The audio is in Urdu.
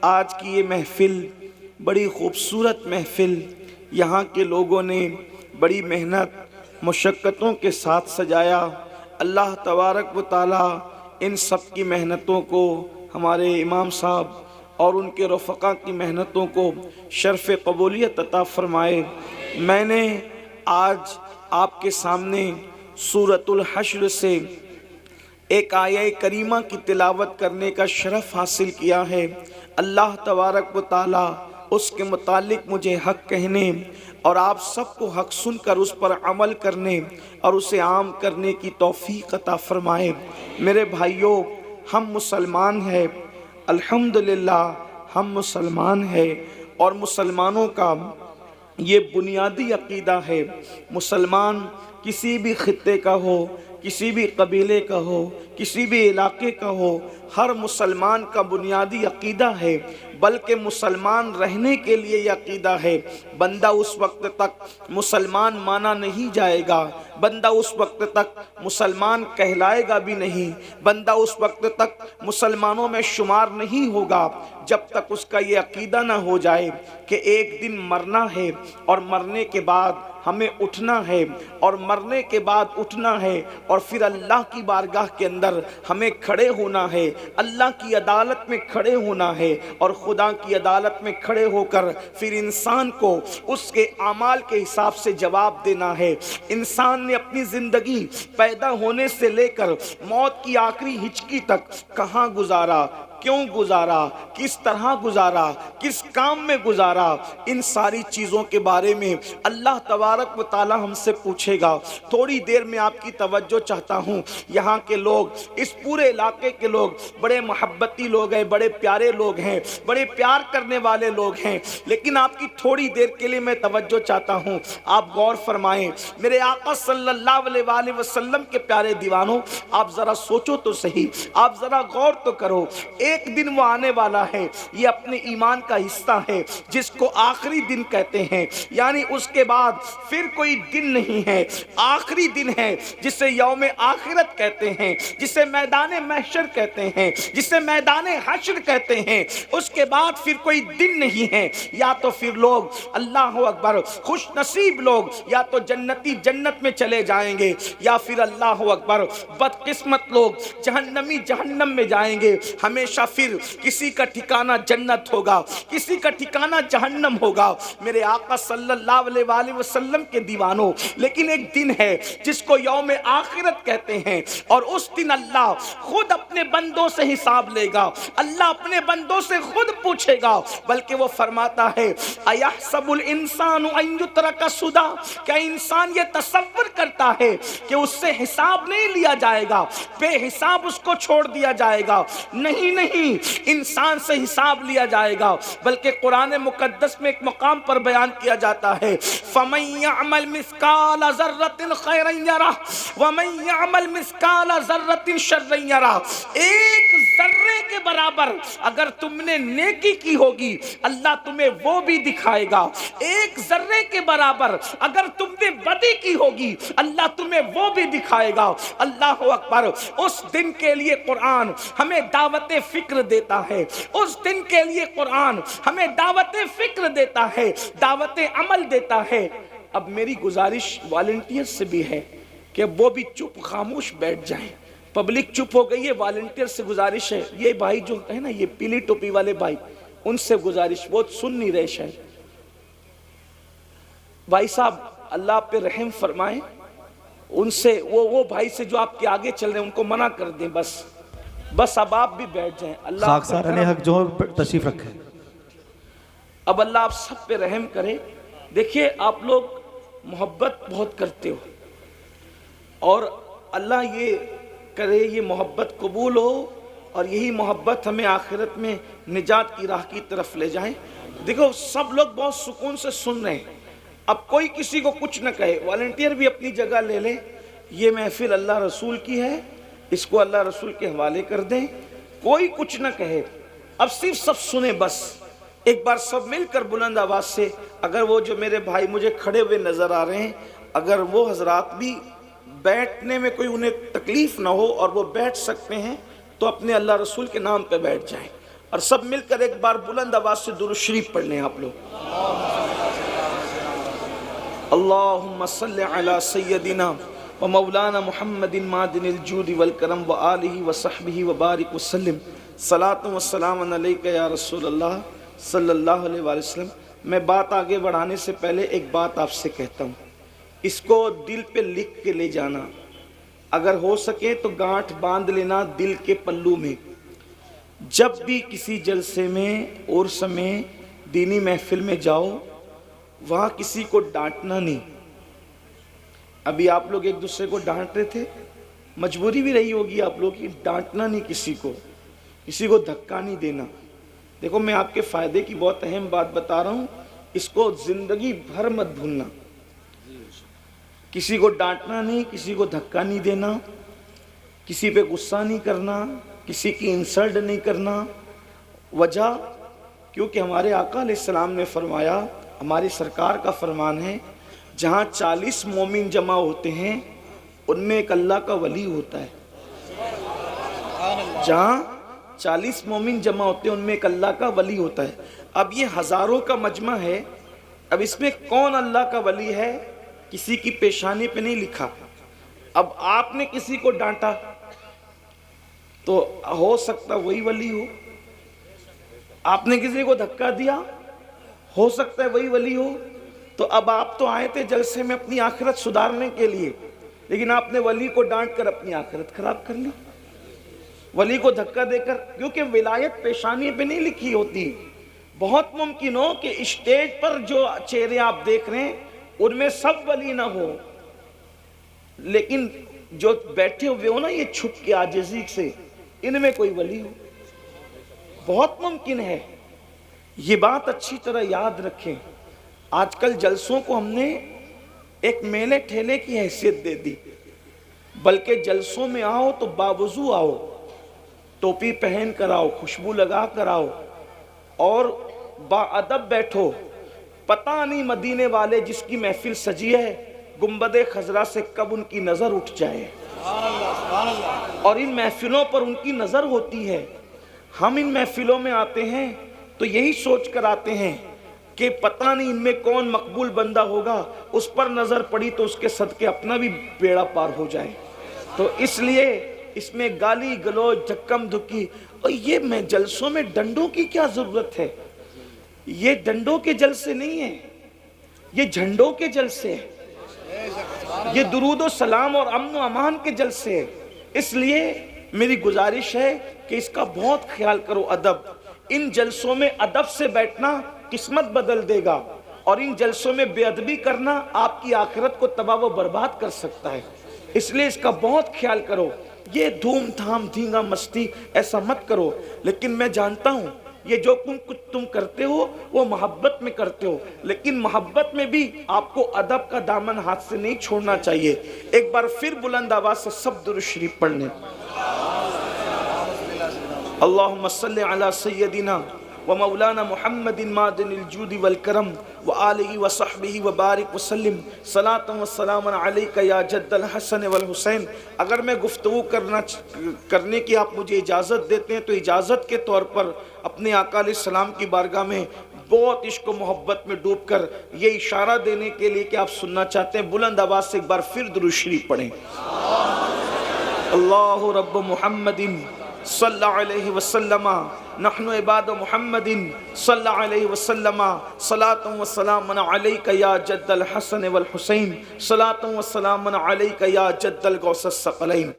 آج کی یہ محفل بڑی خوبصورت محفل، یہاں کے لوگوں نے بڑی محنت مشقتوں کے ساتھ سجایا۔ اللہ تبارک و تعالی ان سب کی محنتوں کو، ہمارے امام صاحب اور ان کے رفقا کی محنتوں کو شرف قبولیت عطا فرمائے۔ میں نے آج آپ کے سامنے سورۃ الحشر سے ایک آیہ کریمہ کی تلاوت کرنے کا شرف حاصل کیا ہے۔ اللہ تبارک و تعالی اس کے متعلق مجھے حق کہنے اور آپ سب کو حق سن کر اس پر عمل کرنے اور اسے عام کرنے کی توفیق عطا فرمائے۔ میرے بھائیوں، ہم مسلمان ہیں، الحمدللہ ہم مسلمان ہیں، اور مسلمانوں کا یہ بنیادی عقیدہ ہے۔ مسلمان کسی بھی خطے کا ہو، کسی بھی قبیلے کا ہو، کسی بھی علاقے کا ہو، ہر مسلمان کا بنیادی عقیدہ ہے، بلکہ مسلمان رہنے کے لیے یہ عقیدہ ہے۔ بندہ اس وقت تک مسلمان مانا نہیں جائے گا، بندہ اس وقت تک مسلمان کہلائے گا بھی نہیں، بندہ اس وقت تک مسلمانوں میں شمار نہیں ہوگا جب تک اس کا یہ عقیدہ نہ ہو جائے کہ ایک دن مرنا ہے، اور مرنے کے بعد ہمیں اٹھنا ہے، اور مرنے کے بعد اٹھنا ہے، اور پھر اللہ کی بارگاہ کے اندر ہمیں کھڑے ہونا ہے، اللہ کی عدالت میں کھڑے ہونا ہے، اور خدا کی عدالت میں کھڑے ہو کر پھر انسان کو اس کے اعمال کے حساب سے جواب دینا ہے۔ انسان نے اپنی زندگی پیدا ہونے سے لے کر موت کی آخری ہچکی تک کہاں گزارا، کیوں گزارا، کس طرح گزارا، کس کام میں گزارا، ان ساری چیزوں کے بارے میں اللہ تبارک و تعالی ہم سے پوچھے گا۔ تھوڑی دیر میں آپ کی توجہ چاہتا ہوں۔ یہاں کے لوگ، اس پورے علاقے کے لوگ بڑے محبتی لوگ ہیں، بڑے پیارے لوگ ہیں، بڑے پیار کرنے والے لوگ ہیں، لیکن آپ کی تھوڑی دیر کے لیے میں توجہ چاہتا ہوں۔ آپ غور فرمائیں، میرے آقا صلی اللہ علیہ وآلہ وسلم کے پیارے دیوانوں، آپ ذرا سوچو تو صحیح، آپ ذرا غور تو کرو۔ ایک دن وہ آنے والا ہے، یہ اپنے ایمان کا حصہ ہے، جس کو آخری دن کہتے ہیں، یعنی اس کے بعد پھر کوئی دن نہیں ہے، آخری دن ہے، جسے یوم آخرت کہتے ہیں، جسے میدان محشر کہتے ہیں، جسے میدان حشر کہتے ہیں۔ اس کے بعد پھر کوئی دن نہیں ہے۔ یا تو پھر لوگ، اللہ اکبر، خوش نصیب لوگ یا تو جنتی جنت میں چلے جائیں گے، یا پھر اللہ اکبر بدقسمت لوگ جہنمی جہنم میں جائیں گے۔ ہمیشہ پھر کسی کا ٹھکانہ جنت ہوگا، کسی کا ٹھکانہ جہنم ہوگا، میرے آقا صلی اللہ علیہ وآلہ وسلم کے دیوانوں۔ لیکن ایک دن ہے جس کو یوم آخرت کہتے ہیں، اور اس دن اللہ خود اپنے بندوں سے حساب لے گا، اللہ اپنے بندوں سے خود پوچھے گا، بلکہ وہ فرماتا ہے اَيَحْسَبُ الْإِنسَانُ أَن يُتْرَكَ سُدًى، کیا انسان یہ تصور کرتا ہے کہ اس سے حساب نہیں لیا جائے گا، بے حساب اس کو چھوڑ دیا جائے گا؟ نہیں نہیں، انسان سے حساب لیا جائے گا، بلکہ قرآن مقدس میں ایک مقام پر بیان کیا جاتا ہے فَمَن يَعْمَلْ مِثْقَالَ ذَرَّةٍ خَيْرًا يَرَهُ وَمَن يَعْمَلْ مِثْقَالَ ذَرَّةٍ شَرًّا يَرَهُ۔ ایک ذرے کے برابر اگر تم نے نیکی کی ہوگی، اللہ تمہیں وہ بھی دکھائے گا۔ ایک ذرے کے برابر اگر تم نے بدی کی ہوگی، اللہ تمہیں وہ بھی دکھائے گا۔ اللہ اکبر۔ اس دن کے لیے قرآن ہمیں دعوت فکر دیتا ہے، اس دن کے لیے قرآن ہمیں دعوت فکر دیتا ہے، دعوت عمل دیتا ہے۔ اب میری گزارش والنٹیئر سے بھی ہے کہ وہ بھی چپ خاموش بیٹھ جائیں۔ پبلک چپ ہو گئی ہے، والنٹیئر سے گزارش ہے، یہ بھائی جو ہے نا، یہ پیلی ٹوپی والے بھائی، ان سے گزارش، وہ سن نہیں رہے شاید۔ بھائی صاحب اللہ پہ رحم فرمائیں، ان سے وہ بھائی سے جو آپ کے آگے چل رہے ہیں ان کو منع کر دیں، بس اب آپ بھی بیٹھ جائیں۔ اللہ خاکسارانِ حق جو تشریف رکھے۔ اب اللہ آپ سب پہ رحم کرے۔ دیکھیے آپ لوگ محبت بہت کرتے ہو، اور اللہ یہ کرے یہ محبت قبول ہو، اور یہی محبت ہمیں آخرت میں نجات کی راہ کی طرف لے جائیں۔ دیکھو سب لوگ بہت سکون سے سن رہے ہیں، اب کوئی کسی کو کچھ نہ کہے، والنٹیئر بھی اپنی جگہ لے لے۔ یہ محفل اللہ رسول کی ہے، اس کو اللہ رسول کے حوالے کر دیں، کوئی کچھ نہ کہے، اب صرف سب سنیں۔ بس ایک بار سب مل کر بلند آواز سے، اگر وہ جو میرے بھائی مجھے کھڑے ہوئے نظر آ رہے ہیں، اگر وہ حضرات بھی بیٹھنے میں کوئی انہیں تکلیف نہ ہو اور وہ بیٹھ سکتے ہیں تو اپنے اللہ رسول کے نام پہ بیٹھ جائیں۔ اور سب مل کر ایک بار بلند آواز سے درود شریف پڑھ لیں آپ لوگ. اللہم صلی علی سیدنا و مولانا محمد معدن الجود والکرم و آلہ و صحبہ و بارک وسلم. صلاۃ و سلام علیک یا رسول اللہ صلی اللہ علیہ وآلہ وسلم. میں بات آگے بڑھانے سے پہلے ایک بات آپ سے کہتا ہوں، اس کو دل پہ لکھ کے لے جانا، اگر ہو سکے تو گانٹھ باندھ لینا دل کے پلو میں. جب بھی کسی جلسے میں عرس میں دینی محفل میں جاؤ، وہاں کسی کو ڈانٹنا نہیں. ابھی آپ لوگ ایک دوسرے کو ڈانٹ رہے تھے، مجبوری بھی رہی ہوگی آپ لوگ کی، ڈانٹنا نہیں کسی کو دھکا نہیں دینا. دیکھو میں آپ کے فائدے کی بہت اہم بات بتا رہا ہوں، اس کو زندگی بھر مت بھولنا. کسی کو ڈانٹنا نہیں، کسی کو دھکا نہیں دینا، کسی پہ غصہ نہیں کرنا، کسی کی انسلٹ نہیں کرنا. وجہ کیونکہ ہمارے آقا علیہ السلام نے فرمایا، ہماری سرکار کا فرمان ہے، جہاں 40 مومن جمع ہوتے ہیں ان میں ایک اللہ کا ولی ہوتا ہے. جہاں 40 مومن جمع ہوتے ہیں ان میں ایک اللہ کا ولی ہوتا ہے. اب یہ ہزاروں کا مجمع ہے، اب اس میں کون اللہ کا ولی ہے کسی کی پیشانی پہ نہیں لکھا. اب آپ نے کسی کو ڈانٹا تو ہو سکتا وہی ولی ہو، آپ نے کسی کو دھکا دیا ہو سکتا ہے وہی ولی ہو. تو اب آپ تو آئے تھے جلسے میں اپنی آخرت سدھارنے کے لیے، لیکن آپ نے ولی کو ڈانٹ کر اپنی آخرت خراب کر لی، ولی کو دھکا دے کر. کیونکہ ولایت پیشانی پہ نہیں لکھی ہوتی. بہت ممکن ہو کہ اسٹیج پر جو چہرے آپ دیکھ رہے ہیں ان میں سب ولی نہ ہو، لیکن جو بیٹھے ہوئے ہو نا یہ چھپ کے عاجزی سے، ان میں کوئی ولی ہو. بہت ممکن ہے. یہ بات اچھی طرح یاد رکھیں. آج کل جلسوں کو ہم نے ایک میلے ٹھیلے کی حیثیت دے دی، بلکہ جلسوں میں آؤ تو باوضو آؤ، ٹوپی پہن کر آؤ، خوشبو لگا کر آؤ اور با ادب بیٹھو. پتہ نہیں مدینے والے جس کی محفل سجی ہے گنبد خضرا سے کب ان کی نظر اٹھ جائے، اور ان محفلوں پر ان کی نظر ہوتی ہے. ہم ان محفلوں میں آتے ہیں تو یہی سوچ کر آتے ہیں کہ پتہ نہیں ان میں کون مقبول بندہ ہوگا، اس پر نظر پڑی تو اس کے صدقے اپنا بھی بیڑا پار ہو جائے. تو اس لیے اس میں گالی گلوچ جھکم دھکی. اور یہ میں جلسوں میں ڈنڈوں کی کیا ضرورت ہے؟ یہ ڈنڈوں کے جلسے نہیں ہیں، یہ جھنڈوں کے جلسے ہیں، یہ درود و سلام اور امن و امان کے جلسے ہیں. اس لیے میری گزارش ہے کہ اس کا بہت خیال کرو. ادب، ان جلسوں میں ادب سے بیٹھنا قسمت بدل دے گا، اور ان جلسوں میں بے ادبی کرنا آپ کی آخرت کو تباہ و برباد کر سکتا ہے. اس لیے اس کا بہت خیال کرو. یہ دھوم دھام دھینگا مستی ایسا مت کرو. لیکن میں جانتا ہوں یہ جو کچھ تم کرتے ہو وہ محبت میں کرتے ہو، لیکن محبت میں بھی آپ کو ادب کا دامن ہاتھ سے نہیں چھوڑنا چاہیے. ایک بار پھر بلند آواز سے سب درود شریف پڑھ لیں. اللہم صلی علی سیدنا و مولانا محمد معدن الجود والکرم و آلہ و صحبہ و بارک وسلم. صلاۃ و سلام علیک یا جد الحسن والحسین. اگر میں گفتگو کرنے کی آپ مجھے اجازت دیتے ہیں تو اجازت کے طور پر اپنے آقا علیہ السلام کی بارگاہ میں بہت عشق و محبت میں ڈوب کر یہ اشارہ دینے کے لیے کہ آپ سننا چاہتے ہیں، بلند آواز سے ایک بار پھر درود شریف پڑھیں. اللہ رب محمد صلی اللہ علیہ وسلم، نحن عباد محمد صلی اللہ علیہ وسلم. صلاۃ و سلام علیک یا جد الحسن والحسین. صلاۃ و سلام علیک یا جد الغوث الثقلین.